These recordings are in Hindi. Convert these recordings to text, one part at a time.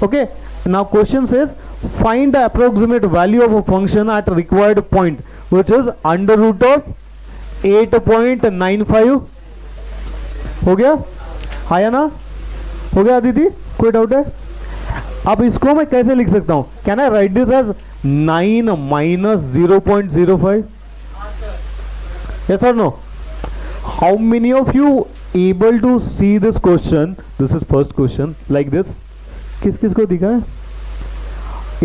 Okay, now question says find the approximate value of a function at required point, which is under root of 8.95. हो गया, आया ना, हो गया दीदी, कोई डाउट है? अब इसको मैं कैसे लिख सकता हूँ? Can I write this as 9 minus 0.05? Yes or no? How many of you able to see this question? This is first question like this. किस किस को दिखा है?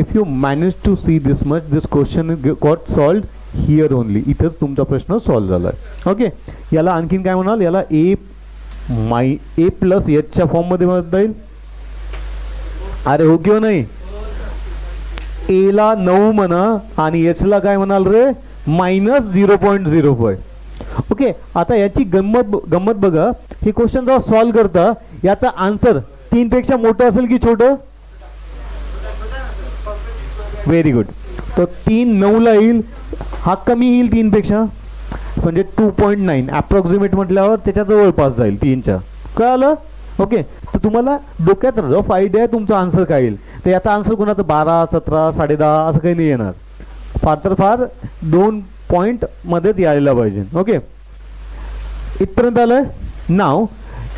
If you manage to see this much, this question got solved here only. इथेच तुमचा प्रश्न सॉल्व झालाय. ओके, याला आणखीन काय म्हणाल? याला a प्लस h च्या फॉर्म मध्ये म्हणता येईल. अरे हो किंवा नाही? a ला 9 म्हणा आणि h ला काय म्हणाल रे? -0.05. ओके, आता याची गंमत बघा. हे क्वेश्चन जेव्हा सॉल्व करता याचा आन्सर 3 पेक्षा मोठं असेल की छोटं? Very good. तो 3 9 ला येईल, हा कमी येईल 3 पेक्षा, म्हणजे 2.9 अप्रॉक्सिमेट म्हटल्यावर त्याच्या जवळपास जाईल 3च्या. कळालं? ओके, तर तुम्हाला डोक्यात रफ आयडिया आहे तुमचा आन्सर काय येईल. तर याचा आन्सर कोणाचं 12 17 10.5 असं काही नाही येणार. फार तर फार 2 पॉइंट मध्येच यायला पाहिजे. ओके, इथपर्यंत आलंय. नाव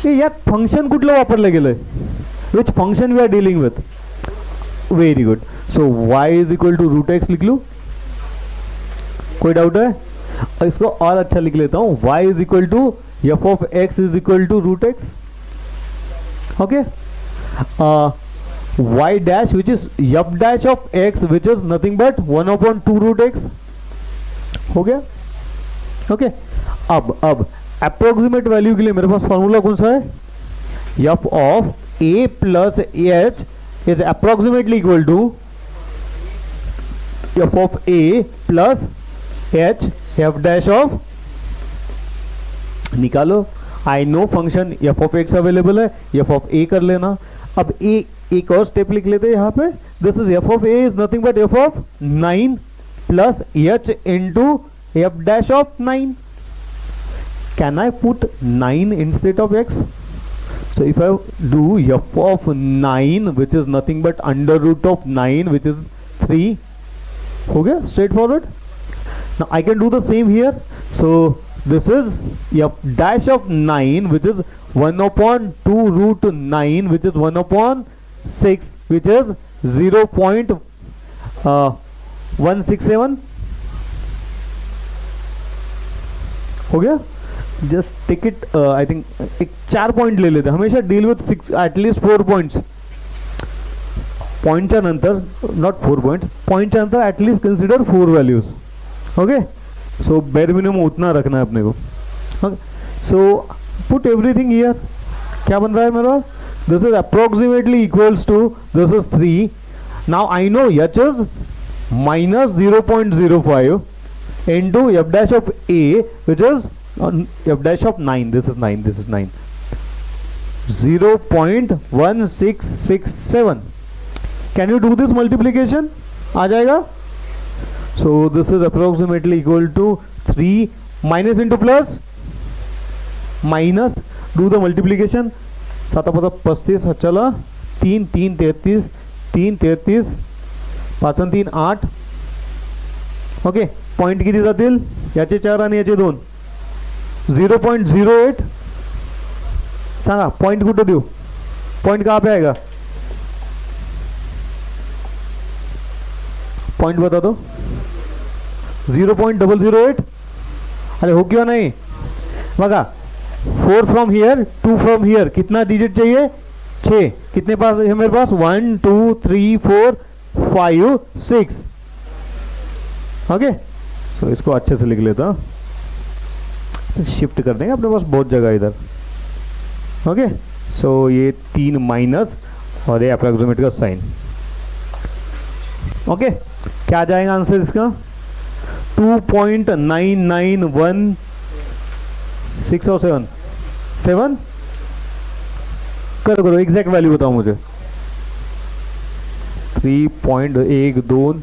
यात फंक्शन कुठलं वापरलं गेलंय? Which function we are dealing with? Very good. So y is equal to root x लिख लूं? कोई डाउट है? इसको और अच्छा लिख लेता हूं. y is equal to F of x is equal to root x. Okay, y dash which is f dash of x which is nothing but 1/2 root x. हो गया? ओके, अब अप्रोक्सीमेट वैल्यू के लिए मेरे पास फॉर्मूला कौन सा है? f of a plus h is approximately equal to f of a plus h f dash of, निकालो. I know function f of x available है, f of a कर लेना. अब एक और स्टेप लिख लेते हैं यहाँ पे. This is f of a is nothing but f of 9 plus h into f dash of 9. Can I put 9 instead of x? So if I do f of 9 which is nothing but under root of 9 which is 3, हो गया, straight forward. Now I can do the same here. So this is f dash of 9 which is 1/2 root 9 which is 1/6 which is 0.167. हो गया. Just take it. I think एक 4 पॉइंट ले लेते. हमेशा डील विथ 6 एटलीस्ट 4 पॉइंट्स. पॉइंटच्या नंतर नॉट 4 पॉइंट, पॉइंटच्या नंतर at least consider 4 values. Okay, so बेर मिनिमम उतना रखना है अपने को. So put everything here. क्या बन रहा है मेरा? This is approximately equals to this is 3. Now I know h is -0.05 into f dash of a which is f dash of 9. This is 9, this is 9. 0.1667. Can you do this multiplication? आ जाएगा. So this is approximately equal to 3 minus into plus minus. Do the multiplication. 7 35. चला 3 3 33 3 33 5 3 8. ओके, पॉइंट किती जातील? याचे 4 आणि याचे 2. 0.08. सांगा पॉइंट कुठे देऊ? पॉइंट कहाँ पे आएगा? पॉइंट बता दो. 0.008. अरे हो क्यों नहीं? बघा 4 फ्रॉम हियर 2 फ्रॉम हियर. कितना डिजिट चाहिए? 6. कितने पास है मेरे पास? 1 2 3 4 5 6. ओके, सो इसको अच्छे से लिख लेता हूँ. शिफ्ट कर देंगे, अपने पास बहुत जगह इधर. ओके, सो ये 3 माइनस और ये अप्रोक्सीमेट का साइन. ओके, क्या आ जाएगा आंसर इसका? 2.9916 और 7 करो एग्जैक्ट वैल्यू बताओ मुझे. 3.1 2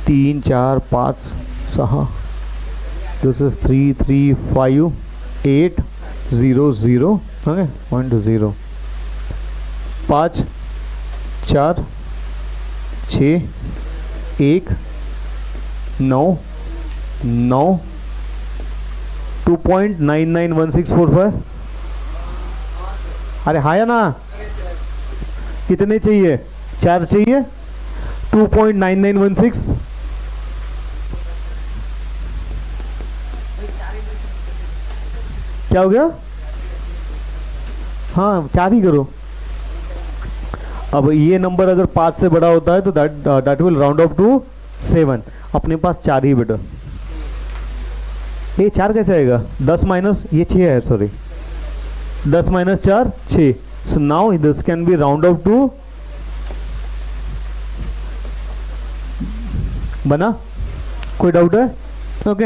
3 4 5 6. This is 3 3 5 8 0 0. Okay, 1 to 0. 5 4 6 1 9 9 2.991645। अरे हाँ या ना, कितने चाहिए? 4 चाहिए। 2.9916 क्या हो गया? हाँ 4 ही करो। अब ये नंबर अगर 5 से बड़ा होता है तो that will round off to 7। अपने पास 4 ही बेटा। ये 4 कैसे आएगा? 10 माइनस ये 6 है, sorry 10 minus 4 6। So now this can be round off to, बना? कोई डाउट है? ओके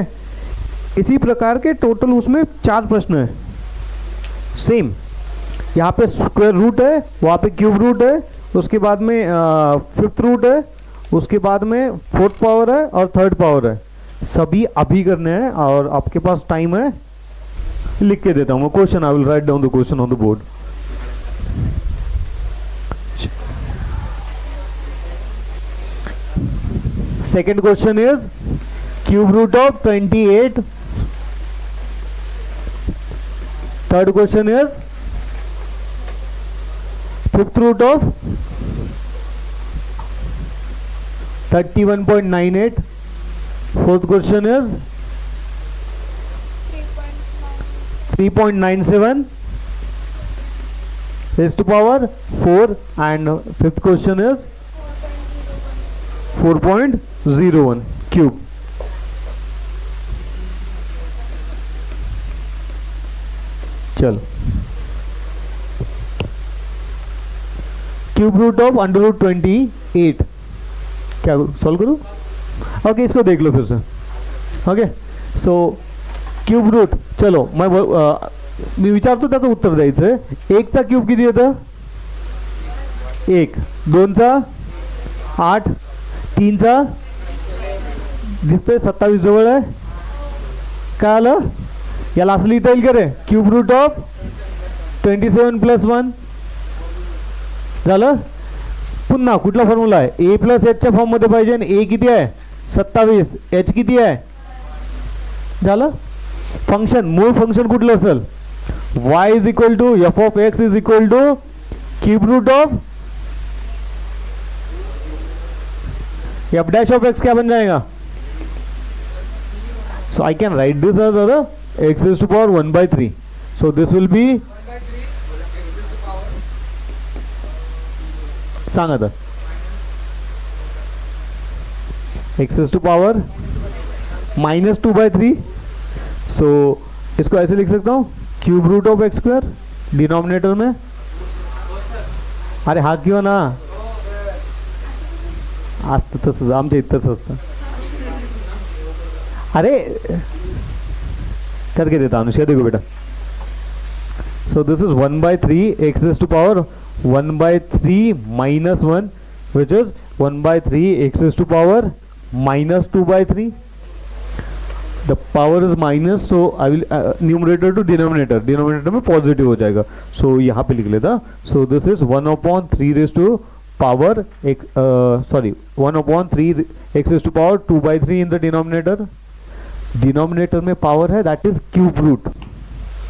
इसी प्रकार के टोटल उसमें 4 प्रश्न है सेम। यहाँ पे स्क्वायर रूट है, वहाँ पे क्यूब रूट है, उसके बाद में 5th रूट है, उसके बाद में 4th पावर है और 3rd पावर है। सभी अभी करने हैं और आपके पास टाइम है। लिख के देता हूँ मैं question. I will write down the question on the board. Second question is cube root of 28। Third question is 5th root of 31.98। Fourth question is 3.97 raised to power 4 and fifth question is 4.01 cube। चलो cube root of under root 28 क्या सॉल्व करूं? ओके इसको देख लो फिर से। ओके सो क्यूब रूट, चलो मी विचारतो त्याचं उत्तर द्यायचं। 1चा क्यूब किती येतं? 1, 2चा 8, 3चा दिसतोय 27 जवळ आहे। काय आलं? याला असं लिहिता येईल का रे? क्यूब रूट ऑफ 27 + 1 झालं। पुन्हा कुठला फॉर्म्युला आहे? a + h च्या फॉर्म मध्ये पाहिजे। a किती आहे? 27, h किती आहे? झालं। फंक्शन, मूळ फंक्शन कुठलं असेल? y = f of x = cube root of f dash of x क्या बन जाएगा? So I can write this as x raised to power 1/3। So this will be, सांगा था x raised to power -2/3। सो इसको ऐसे लिख सकता हूँ cube root of x square denominator में। अरे हा किंवा ना असतं तसंच आमच्या इथंच असतं। अरे करके देता अनुष्का, देखो बेटा। सो this is 1/3 x raised to power 1/3 - 1 which is 1/3 x raised to power -2/3। The power is minus, so I will numerator to denominator, denominator में पॉजिटिव हो जाएगा। सो यहाँ पे लिख लेता। So this is 1/3 raised to power 1/3 x raised to power 2/3 in the denominator. Denominator में पावर है that is cube root.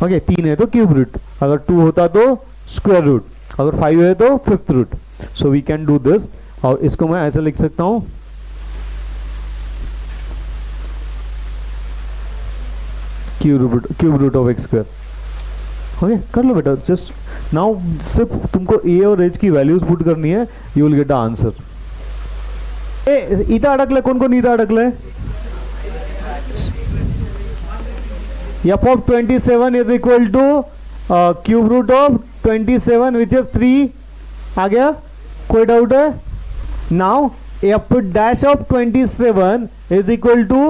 Okay 3 है तो क्यूब रूट, अगर 2 होता तो स्क्वायर रूट, अगर 5 है तो 5th root. So we can do this. और इसको मैं ऐसे लिख सकता हूँ cube root of x square. Okay कर लो बेटा। जस्ट नाउ सिर्फ तुमको a और h की वैल्यूज पुट करनी है, you will get the answer. इथं अडकलंय, कोण कोण इथं अडकलंय? f of 27 is equal to cube root of 27 which is 3। आ गया? कोई डाउट है? Now f dash of 27 is equal to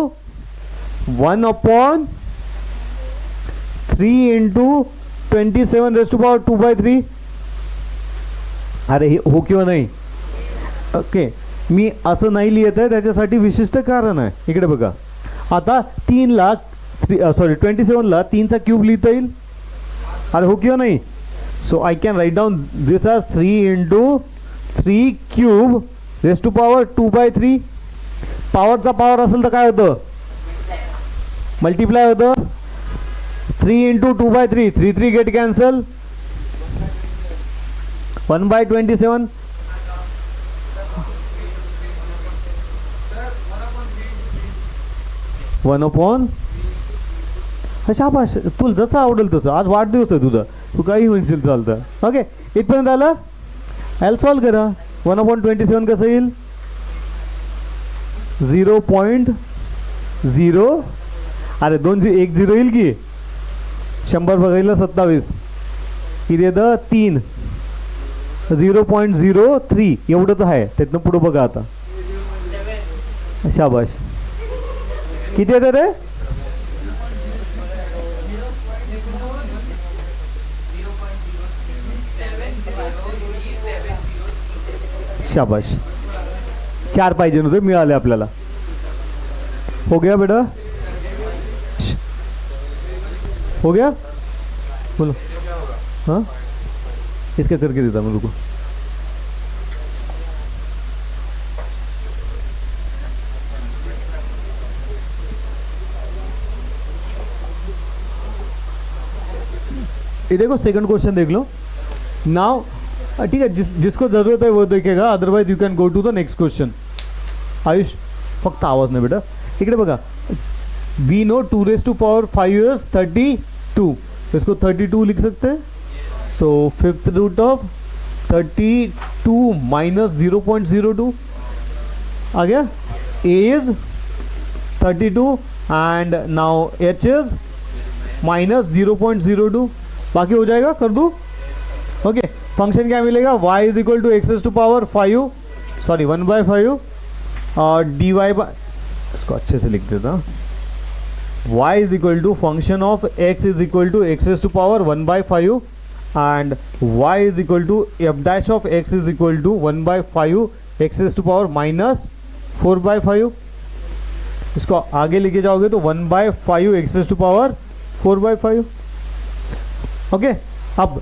1/3 into 27 raised to power 2/3। अरे हो किंवा नाही? ओके मी असं नाही लिहित आहे, त्याच्यासाठी विशिष्ट कारण आहे। इकडे बघा, आता 27 ला 3चा क्यूब लिहिता येईल। अरे हो किंवा नाही? So I can write down this as 3 into 3 cube raise to power 2/3. पॉवरचा पॉवर असेल तर काय होतं, मल्टिप्लाय होतं. 3 into 2/3, 3 get cancel. 1/27. One upon. शाबाश, तुला जसं आवडेल तसं. आज वाढदिवस आहे तुझा, तू काही म्हणशील चालतं. ओके, इथपर्यंत आलं. एल सॉल्व करा. 1/27 कसं येईल, 0.0. अरे 1 0 येईल की. 100 बघायला 27 किती येतं, 3. 0.03 एवढं तर आहे. त्यातनं पुढं बघा आता. शाबाश, किती येतं रे, शाबाश. 4 पाहिजे नव्हते, मिळाले आपल्याला. हो गया बेटा, हो गया. बोलो. हाँ, इसका करके देता मैं, रुको. ये देखो सेकंड क्वेश्चन देख लो. नाउ ठीक है, जिसको जरूरत है वो देखेगा, otherwise you can go to the next question. Ayush, फक्त आवाज नाही बेटा. इकडे बघा. We know 2 raised to power 5 is 32. इसको 32 लिख सकते हैं. सो 5th रूट ऑफ 32 माइनस 0.02 आ गया. a is 32 and now h is minus 0.02. बाकी हो जाएगा, कर दूँ. ओके, फंक्शन क्या मिलेगा, y is equal to x raise to power 5, sorry 1/5 और dy बाय, इसको अच्छे से लिख देता. y is equal to function of x is equal to x raise to power 1/5 and y is equal to f dash of x is equal to 1/5 x raise to power minus 4/5. इसको आगे लेके जाओगे तो 1/5 x raise to power 4/5. Okay, अब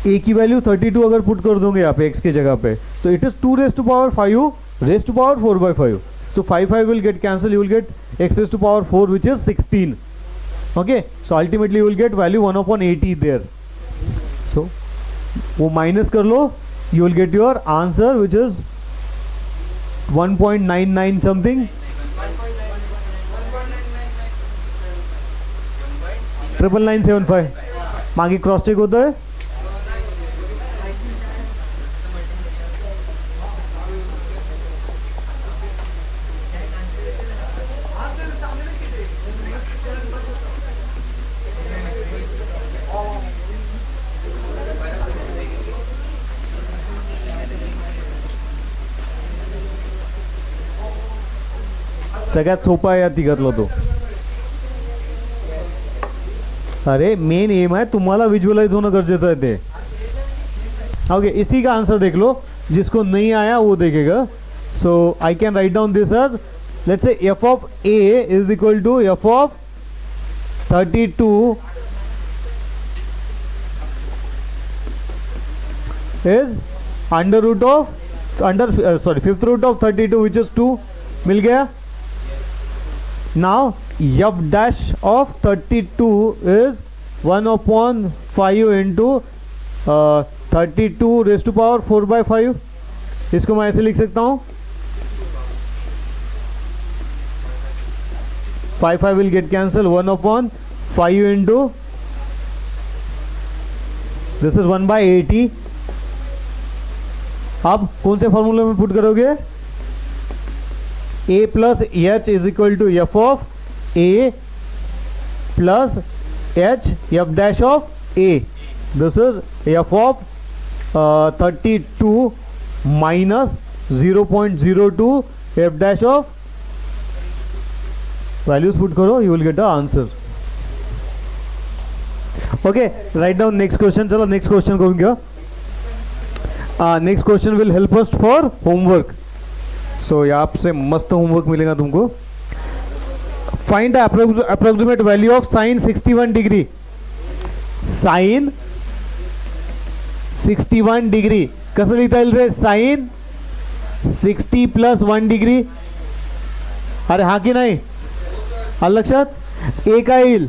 a की वैल्यू 32 अगर पुट कर दोगे यहाँ पे x की जगह पे, तो it is 2 raised to power 5 raised to power 4/5. So 5 will get cancelled. You will get x raised to power 4, which is 16. Okay, so ultimately you will get value 1/80 there. So वो माइनस कर लो, you will get your answer, which is 1.99 something. 99975. मागे क्रॉस चेक होता है. सगळ्यात सोपा आहे या तिघातला तो. अरे मेन एम है तुम्हारा विजुअलाइज होना गरजेचं आहे ते. ओके, इसी का आंसर देख लो. जिसको नहीं आया वो देखेगा. So I can write down this as, let's say F of A is equal to F of 32 is under root of fifth root of 32 which is 2. मिल गया. Now f dash of 32 is 1/5 into 32 raised to power 4/5. इसको मैं ऐसे लिख सकता हूँ. 5 will get cancelled. 1/5 into this is 1/80. अब कौन से फॉर्मूले में पुट करोगे, a plus h is equal to f of a plus h f dash of a. This is f of 32 minus 0.02 f dash of, values put करो, you will get the answer. Okay, write down next question. चलो next question करूँ क्या. Next question will help us for homework. सो यहाँ से मस्त होमवर्क मिलेगा तुमको. Find the approximate value of sine 61 degree. Sine 61 degree कसं लिहिता येईल रे? Sine 60 plus 1 degree. अरे हा की नाही? आलं लक्षात? ए काय येईल?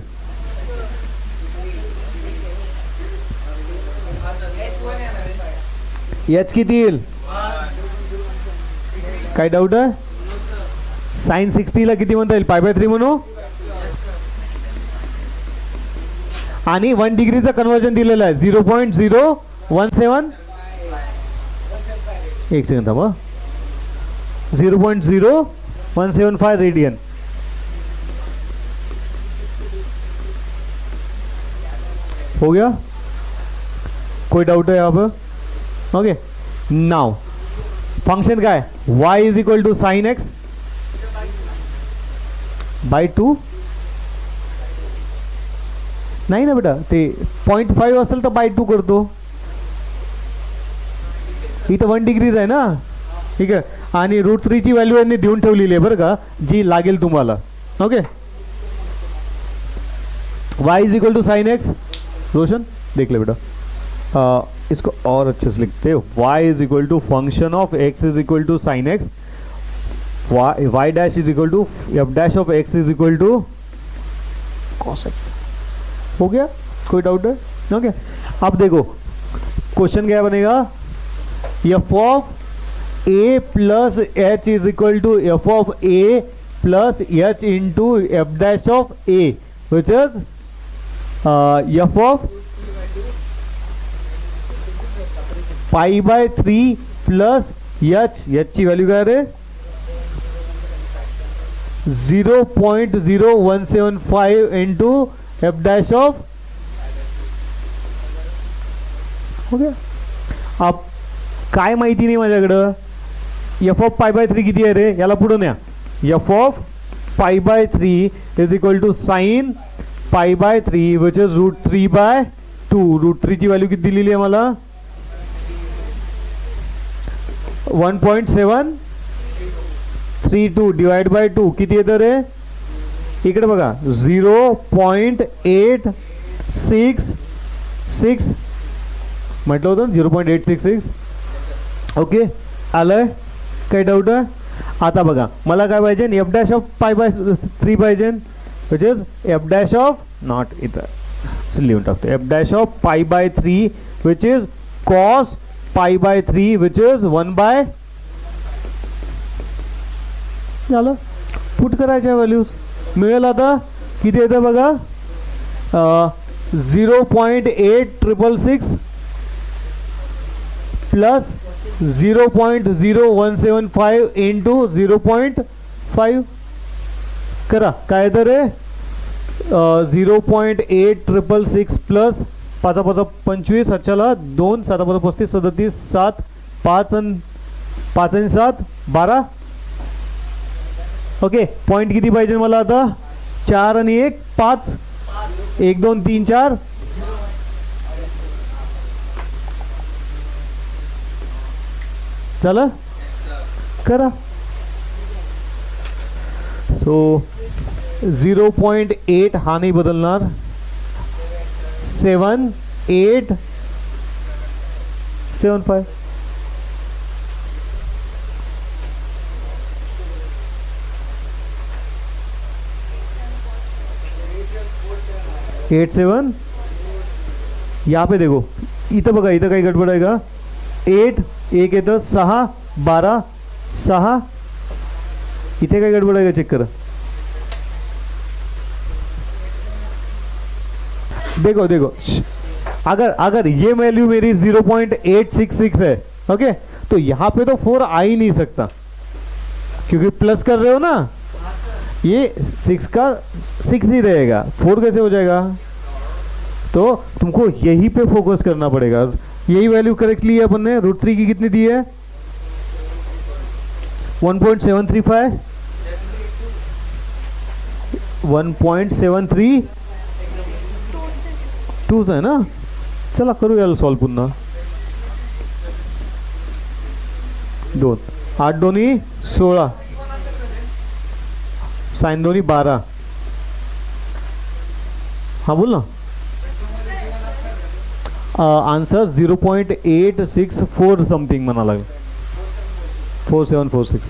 एच किती येईल? काय डाऊट आहे? साइन 60 ला किती म्हणता येईल? पाय बाय 3 म्हणू. आणि 1 डिग्रीचं कन्वर्जन दिलेलं आहे 0.017. एक सेकंड थांबा. 0.0175 रेडियन. हो गया? कोई डाउट है यहाँ पर? ओके. नाउ फंक्शन का है y is equal to sine x by 2. नाही ना बेटा, ते 0.5 असेल तर बाय 2 करतो. इथं 1 डिग्रीज आहे ना, ठीक आहे. आणि √3 ची व्हॅल्यू यांनी देऊन ठेवलेली आहे बरं का, जी लागेल तुम्हाला. Okay. y is equal to sine X. Roshan देख ले बेटा, इसको और अच्छे से लिखते हैं. y is equal to function of x is equal to sine x. y dash is equal to f dash of x is equal to cos x. हो गया? कोई डाउट है? ओके. अब देखो क्वेश्चन क्या बनेगा? f of a plus h is equal to f of a plus h into f dash of a which is f of pi by 3 plus h ची व्हॅल्यू काय रे? 0.0175 इंटू f डैश ऑफ. हो गया? अब काय माहिती नाही माझ्याकडं. f ऑफ पाई बाय 3 किती आहे रे? याला पुढे न्या. f of pi by 3 is equal to sine pi by 3 which is √3 by 2. √3 ची व्हॅल्यू किती दिलेली आहे मला? 1.732 डिवाइड बाय 2 किती येतं रे? इकडे बघा 0.866 म्हटलं होतं 0.866. ओके. आलंय? काही डाऊट आहे? आता बघा मला काय पाहिजे? f dash of pi by 3 पाहिजे which is f dash of not इथं लिहून टाकतो. f dash of pi by 3 which is cos pi by 3 which is 1 by. झालं. पुट करायच्या व्हॅल्यूज मिळेल. आता किती येतं बघा? 0.8666 प्लस 0.0175 इंटू 0.5 करा. काय येतं रे? 0.8666 प्लस 5 5 25 अच्छाला 2 7 35 37 7 5 आणि 7 12. ओके. पॉइंट किती पाहिजे मला आता? 4 आणि 1 5. 1 2 3 4. चला करा. सो 0.8 हा नाही बदलणार. 7875 87. यहाँ पे देखो इथं बघा, इथं काही गडबड आहे का? 8 1 येतं 6 12 6. इथे काही गडबड आहे का? चेक करा. देखो देखो अगर ये वैल्यू मेरी 0.866 है, ओके, तो यहाँ पे तो 4 आ ही नहीं सकता क्योंकि प्लस कर रहे हो ना. ये 6 का 6 नहीं रहेगा, 4 कैसे हो जाएगा? तो तुमको यही पे फोकस करना पड़ेगा. यही वैल्यू करेक्टली है अपन ने. √3 की कितनी दी है? 1.735 1.732 है ना. चला करू याला सॉल्व पुन्हा. 2 8 दोन्ही 16 साइन दोन्ही 12. हाँ बोल ना. आन्सर 0.864 समथिंग म्हणा लागेल, 4746.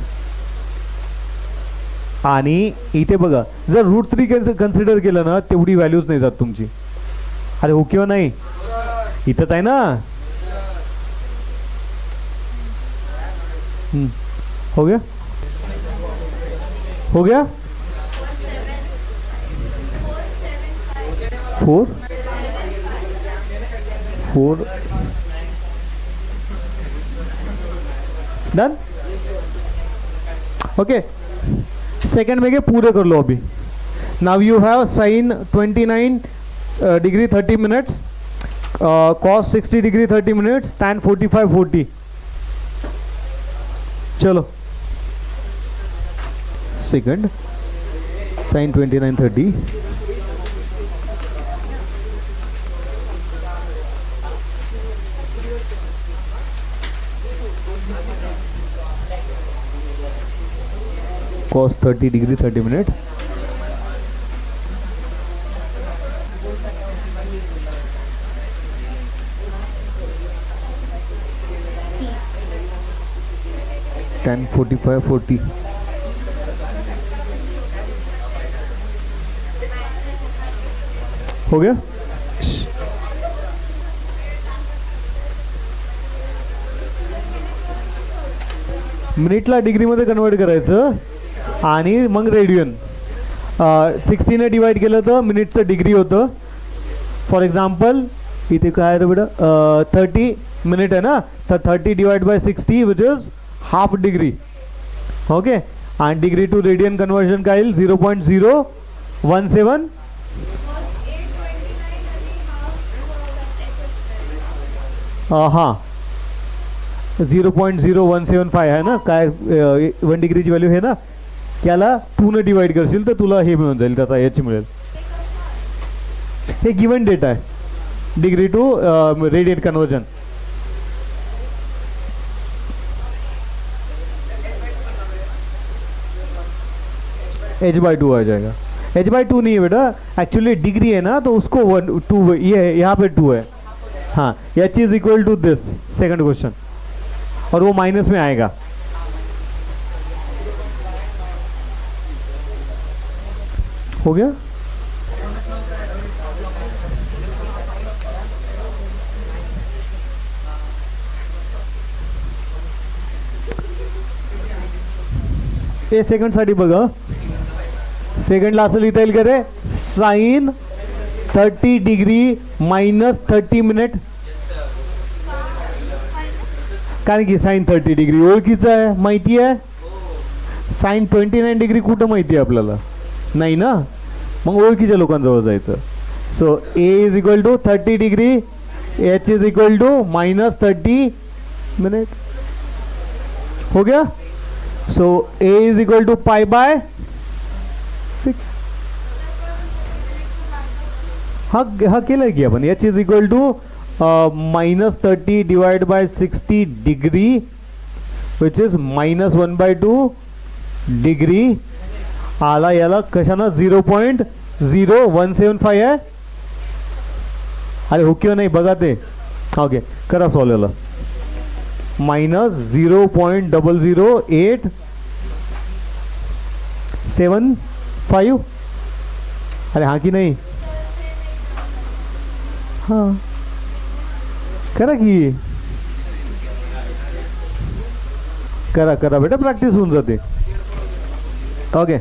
आणि इथे बघा, जर √3 कन्सिडर केलं ना तेवढी व्हॅल्यूज नाही जात तुमची. अरे हो किंवा नाही, इथंच आहे ना. हो गया, हो गया. 4 डन. ओके, सेकंड में के पूरे कर लो अभी. Now you have sine 29 degree 30 minutes, cos 60 degree 30 minutes, tan 45 40. चलो second sine 29 30, cos 30 degree 30 minute, tan 45 40. हो गया. मिनिटला डिग्रीमध्ये कन्वर्ट करायचं आणि मग रेडियन. 60ने डिवाइड केलं तर मिनिटचं डिग्री होतं. फॉर एक्झाम्पल इथे काय रे बेटा, 30 मिनिट आहे ना, तर 30 divide by 60 which is half degree. Okay, आणि डिग्री टू रेडियन कन्वर्जन काय येईल, 0.017. हां 0.0175 आहे ना, काय 1 डिग्रीची व्हॅल्यू आहे ना, त्याला 2ने डिवाइड करशील तर तुला हे मिळून जाईल, त्याचा एच मिळेल. हे गिवन डेटा आहे, degree to radian conversion. h/2 आ जाएगा. h/2 नहीं है बेटा, एक्चुअली डिग्री है ना, तो उसको 1 2 ये यहाँ पे 2 है. हाँ, h is equal to this, second question, और वो माइनस में आएगा. हो गया. हे सेकंड साठी बघा, सेकंडला असं लिहिता येईल का रे, साइन 30 डिग्री माइनस 30 मिनिट. कारण की साइन 30 डिग्री ओळखीचं आहे, माहिती आहे. साइन 29 डिग्री कुठं माहिती आहे आपल्याला, नाही ना, मग ओळखीच्या लोकांजवळ जायचं. So A is equal to 30 degree, H is equal to minus 30 minute. हो गया. So A is equal to pi by 6. हा केलं की आपण, H is equal to minus 30 divide by 60 degree which is minus 1/2 degree. आला याला कशानं, 0.0175 आहे. अरे हो किंवा नाही बघा ते. ओके, करा सॉल्व याला. माइनस 0.008775. अरे हाँ की नाही, हाँ करा की, करा करा बेटा, प्रॅक्टिस होऊन जाते. ओके.